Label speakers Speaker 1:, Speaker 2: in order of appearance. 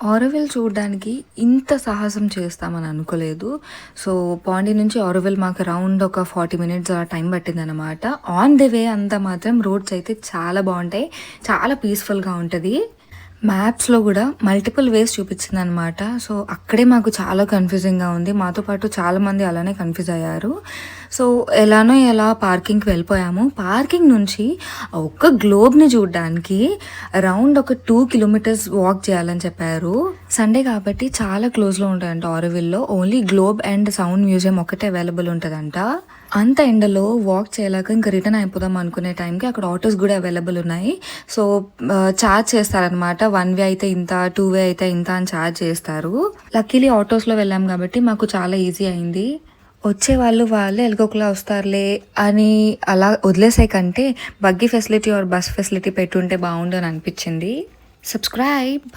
Speaker 1: ఆరోవిల్ చూడడానికి ఇంత సాహసం చేస్తామని అనుకోలేదు. సో, పాండి నుంచి ఆరోవిల్ మాకు అరౌండ్ ఒక 40 మినిట్స్ అలా టైం పట్టిందనమాట. ఆన్ ది వే అంతా మాత్రం రోడ్స్ అయితే చాలా బావుంటాయి. చాలా పీస్‌ఫుల్‌గా ఉంటది. మ్యాప్స్‌లో గూడా మల్టిపుల్ వేస్ చూపిచ్చిందనమాట. సో, అక్కడే మాకు చాలా కన్‌ఫ్యూజింగ్‌గా ఉంది. మాతో పాటు చాలామంది అలానే కన్‌ఫ్యూజ్ అయ్యారు. సో, ఎలానో ఎలా పార్కింగ్‌కి వెళ్ళిపోయాము. పార్కింగ్ నుంచి ఆ ఒక్క గ్లోబ్‌ని చూడ్డానికి అరౌండ్ ఒక 2 కిలోమీటర్స్ వాక్ చేయాలని చెప్పారు. సండే కాబట్టి చాలా క్లోజ్‌లో ఉంటాయంట ఆరోవిల్‌లో. Only globe and sound museum ఒక్కటే అవైలబుల్ ఉంటదంట. అంత ఎండలో వాక్ చేయలేక ఇంక రిటర్న్ అయిపోదాం అనుకునే టైంకి అక్కడ ఆటోస్ కూడా అవైలబుల్ ఉన్నాయి. సో, చార్జ్ చేస్తారనమాట. 1 వే అయితే ఇంత, 2 వే అయితే ఇంత అని చార్జ్ చేస్తారు. లక్కీలీ ఆటోస్‌లో వెళ్ళాం కాబట్టి మాకు చాలా ఈజీ అయింది. వచ్చేవాళ్ళు వాళ్ళే ఎలాగోకలా వస్తారులే అని అలా వదిలేసే కంటే buggy facility are bus facility పెట్టుంటే బావుండు అని అనిపిచ్చింది. సబ్స్క్రైబ్.